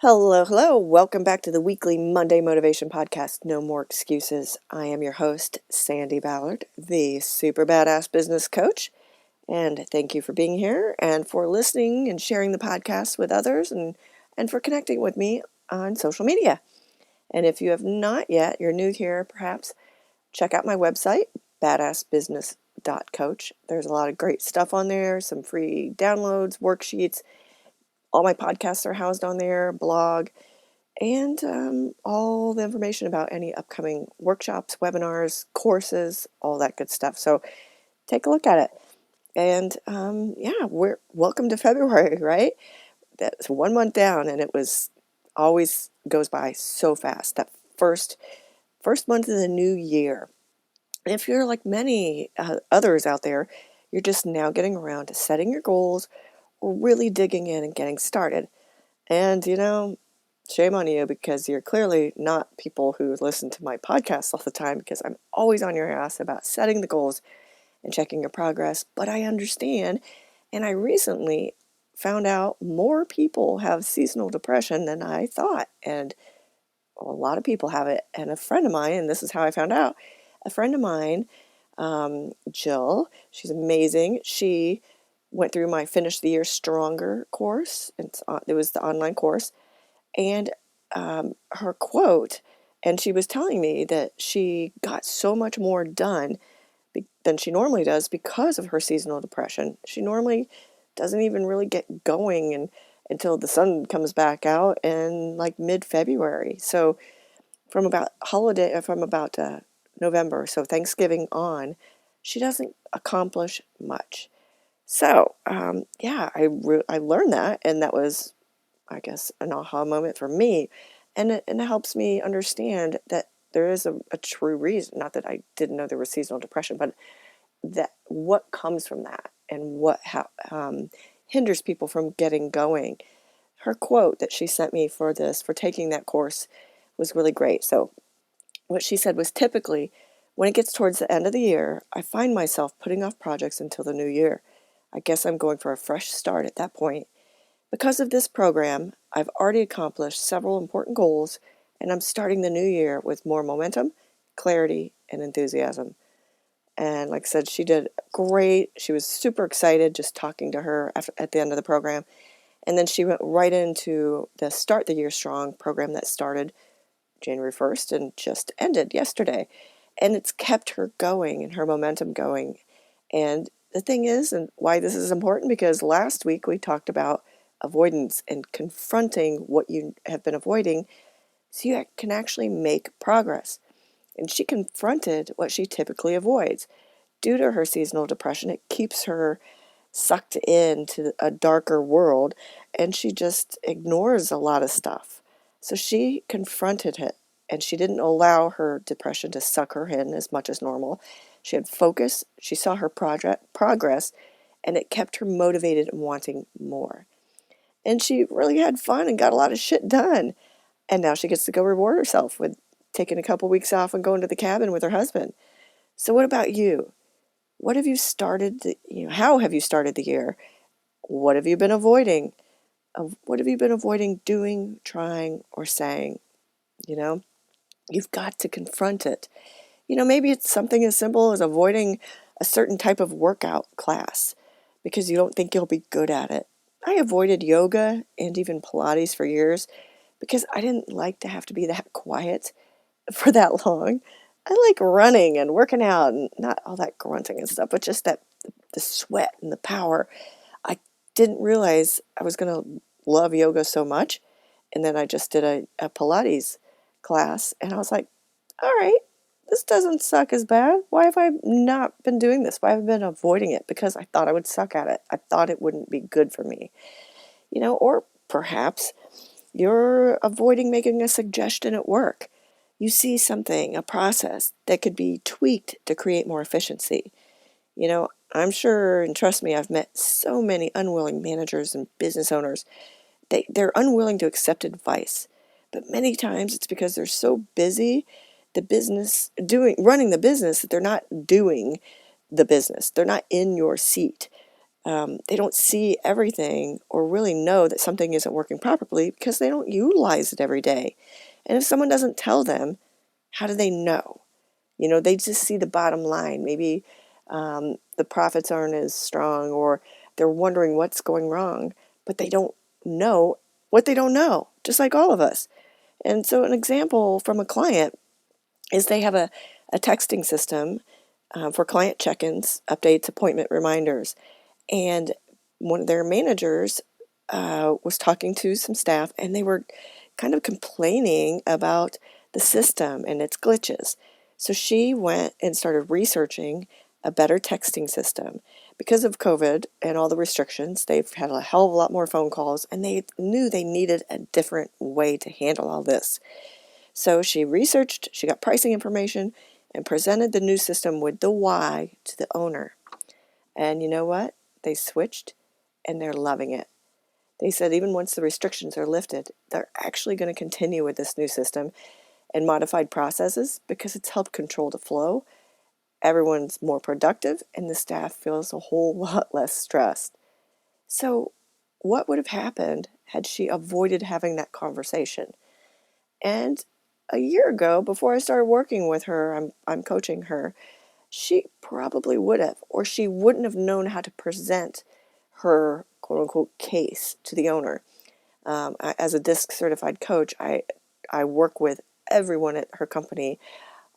Hello, hello. Welcome back to the weekly Monday Motivation Podcast, No More Excuses. I am your host, Sandi Ballard, the super badass business coach. And thank you for being here and for listening and sharing the podcast with others and for connecting with me on social media. And if you have not yet, you're new here perhaps, check out my website, badassbusiness.coach. There's a lot of great stuff on there, some free downloads, worksheets. All my podcasts are housed on there, blog, and all the information about any upcoming workshops, webinars, courses, all that good stuff. So take a look at it. And we're welcome to February, right? That's 1 month down, and it was always goes by so fast. That first month of the new year. And if you're like many others out there, you're just now getting around to setting your goals, or really digging in and getting started. And shame on you, because you're clearly not people who listen to my podcasts all the time, because I'm always on your ass about setting the goals and checking your progress. But I understand, and I recently found out more people have seasonal depression than I thought, and a lot of people have it. And a friend of mine, and this is how I found out, a friend of mine, Jill, she's amazing. She went through my Finish the Year Stronger course. It was the online course. And her quote, and she was telling me that she got so much more done than she normally does because of her seasonal depression. She normally doesn't even really get going until the sun comes back out in like mid-February. So from about November, so Thanksgiving on, she doesn't accomplish much. So I learned that, and that was, I guess, an aha moment for me. And it helps me understand that there is a true reason. Not that I didn't know there was seasonal depression, but that what comes from that and what hinders people from getting going. Her quote that she sent me for taking that course was really great. So what she said was, typically, when it gets towards the end of the year, I find myself putting off projects until the new year. I guess I'm going for a fresh start at that point. Because of this program, I've already accomplished several important goals, and I'm starting the new year with more momentum, clarity, and enthusiasm. And like I said, she did great. She was super excited just talking to her at the end of the program. And then she went right into the Start the Year Strong program that started January 1st and just ended yesterday. And it's kept her going and her momentum going. And the thing is, and why this is important, because last week we talked about avoidance and confronting what you have been avoiding so you can actually make progress. And she confronted what she typically avoids. Due to her seasonal depression, it keeps her sucked into a darker world, and she just ignores a lot of stuff. So she confronted it, and she didn't allow her depression to suck her in as much as normal. She had focus, she saw her progress, and it kept her motivated and wanting more. And she really had fun and got a lot of shit done. And now she gets to go reward herself with taking a couple weeks off and going to the cabin with her husband. So what about you? What have you started? How have you started the year? What have you been avoiding? What have you been avoiding doing, trying, or saying? You've got to confront it. Maybe it's something as simple as avoiding a certain type of workout class because you don't think you'll be good at it. I avoided yoga and even Pilates for years because I didn't like to have to be that quiet for that long. I like running and working out and not all that grunting and stuff, but just that the sweat and the power. I didn't realize I was going to love yoga so much. And then I just did a Pilates class, and I was like, all right, this doesn't suck as bad. Why have I not been doing this? Why have I been avoiding it? Because I thought I would suck at it. I thought it wouldn't be good for me. Or perhaps you're avoiding making a suggestion at work. You see something, a process that could be tweaked to create more efficiency. I'm sure, and trust me, I've met so many unwilling managers and business owners. They're unwilling to accept advice, but many times it's because they're so busy running the business that they're not doing the business. They're not in your seat. They don't see everything or really know that something isn't working properly because they don't utilize it every day. And if someone doesn't tell them, how do they know? They just see the bottom line. Maybe the profits aren't as strong, or they're wondering what's going wrong, but they don't know what they don't know, just like all of us. And so an example from a client is they have a texting system for client check-ins, updates, appointment reminders. And one of their managers was talking to some staff, and they were kind of complaining about the system and its glitches. So she went and started researching a better texting system. Because of COVID and all the restrictions, they've had a hell of a lot more phone calls, and they knew they needed a different way to handle all this. So she researched, she got pricing information, and presented the new system with the why to the owner. And you know what? They switched, and they're loving it. They said even once the restrictions are lifted, they're actually going to continue with this new system and modified processes because it's helped control the flow. Everyone's more productive, and the staff feels a whole lot less stressed. So what would have happened had she avoided having that conversation? And a year ago, before I started working with her, I'm coaching her, she probably would have, or she wouldn't have known how to present her quote-unquote case to the owner. As a DISC certified coach, I work with everyone at her company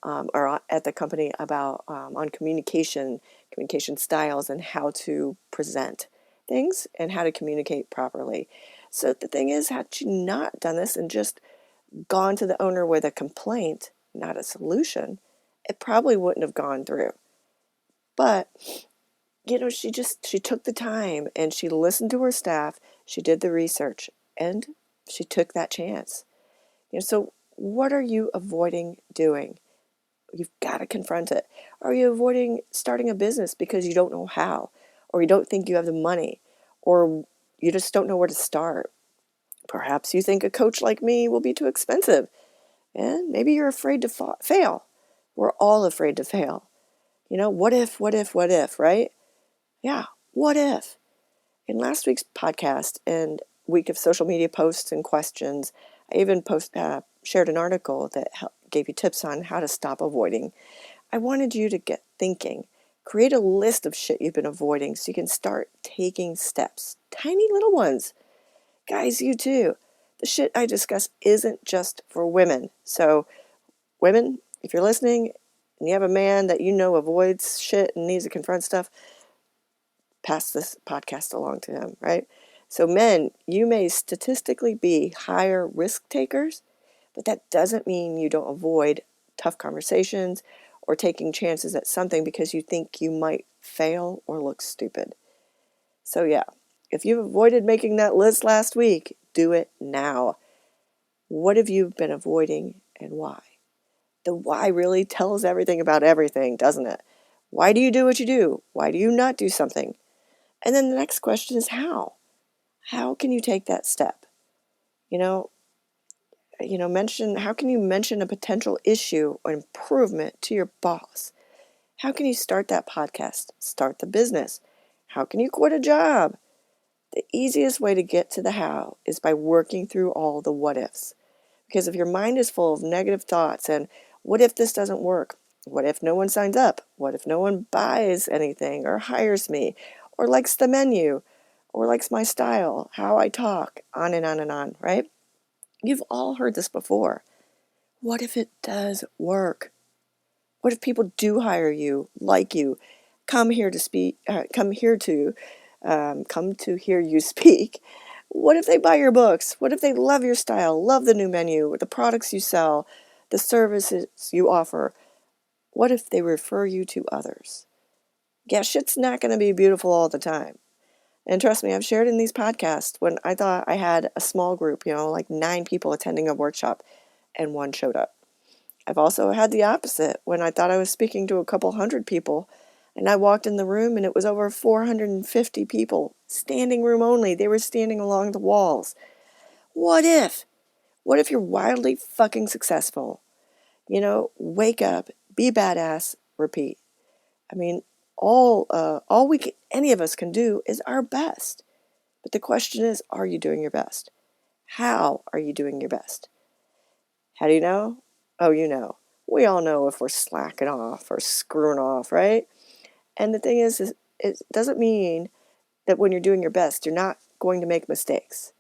or at the company about on communication styles, and how to present things and how to communicate properly. So the thing is, had she not done this and just gone to the owner with a complaint, not a solution, it probably wouldn't have gone through. But she took the time, and she listened to her staff, she did the research, and she took that chance. So what are you avoiding doing? You've got to confront it. Are you avoiding starting a business because you don't know how, or you don't think you have the money, or you just don't know where to start? Perhaps you think a coach like me will be too expensive, and maybe you're afraid to fail. We're all afraid to fail. What if, right? Yeah, what if? In last week's podcast and week of social media posts and questions, I even shared an article that gave you tips on how to stop avoiding. I wanted you to get thinking. Create a list of shit you've been avoiding so you can start taking steps. Tiny little ones. Guys, you too. The shit I discuss isn't just for women. So, women, if you're listening and you have a man that avoids shit and needs to confront stuff, pass this podcast along to him, right? So men, you may statistically be higher risk takers, but that doesn't mean you don't avoid tough conversations or taking chances at something because you think you might fail or look stupid. So yeah, if you've avoided making that list last week, do it now. What have you been avoiding and why? The why really tells everything about everything, doesn't it? Why do you do what you do? Why do you not do something? And then the next question is how? How can you take that step? How can you mention a potential issue or improvement to your boss? How can you start that podcast? Start the business? How can you quit a job? The easiest way to get to the how is by working through all the what ifs. Because if your mind is full of negative thoughts and what if this doesn't work? What if no one signs up? What if no one buys anything or hires me or likes the menu or likes my style, how I talk, on and on, right? You've all heard this before. What if it does work? What if people do hire you, like you, come to hear you speak? What if they buy your books? What if they love your style, love the new menu, the products you sell, the services you offer? What if they refer you to others? Yeah, shit's not going to be beautiful all the time. And trust me, I've shared in these podcasts when I thought I had a small group, like 9 people attending a workshop, and 1 showed up. I've also had the opposite when I thought I was speaking to a couple hundred people, and I walked in the room and it was over 450 people, standing room only. They were standing along the walls. What if? What if you're wildly fucking successful? Wake up, be badass, repeat. I mean, all any of us can do is our best. But the question is, are you doing your best? How are you doing your best? How do you know? Oh, you know. We all know if we're slacking off or screwing off, right? And the thing is it doesn't mean that when you're doing your best, you're not going to make mistakes.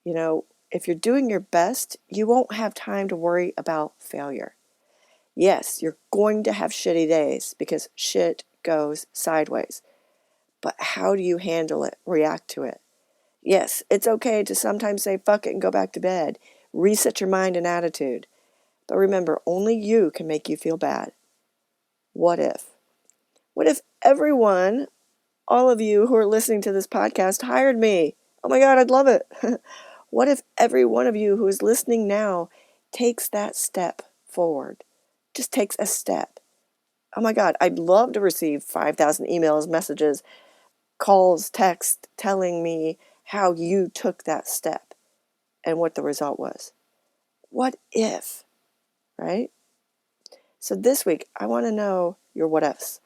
You know, if you're doing your best, you won't have time to worry about failure. Yes, you're going to have shitty days because shit goes sideways. But how do you handle it, react to it? Yes, it's okay to sometimes say fuck it and go back to bed. Reset your mind and attitude. But remember, only you can make you feel bad. What if? What if everyone, all of you who are listening to this podcast, hired me? Oh my God, I'd love it. What if every one of you who is listening now takes that step forward? Just takes a step. Oh my God, I'd love to receive 5,000 emails, messages, calls, texts telling me how you took that step and what the result was. What if, right? So this week, I want to know your what ifs.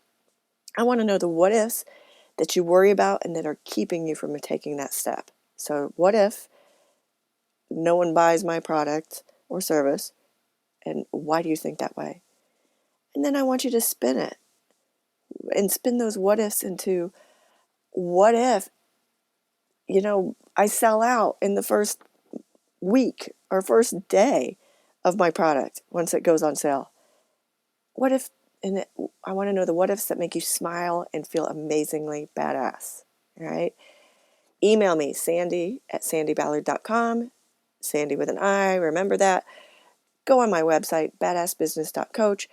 I want to know the what ifs that you worry about and that are keeping you from taking that step. So what if no one buys my product or service? And why do you think that way? And then I want you to spin it and spin those what ifs into what if, I sell out in the first week or first day of my product once it goes on sale? What if, I want to know the what ifs that make you smile and feel amazingly badass, all right? Email me, Sandi@sandiballard.com, Sandi with an I, remember that. Go on my website, badassbusiness.coach.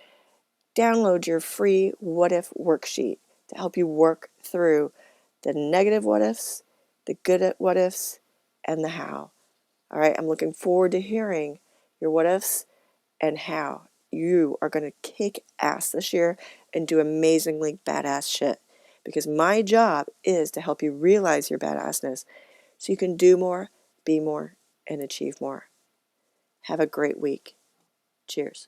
Download your free what if worksheet to help you work through the negative what ifs, the good what ifs, and the how. All right, I'm looking forward to hearing your what ifs and how you are going to kick ass this year and do amazingly badass shit. Because my job is to help you realize your badassness so you can do more, be more, and achieve more. Have a great week. Cheers.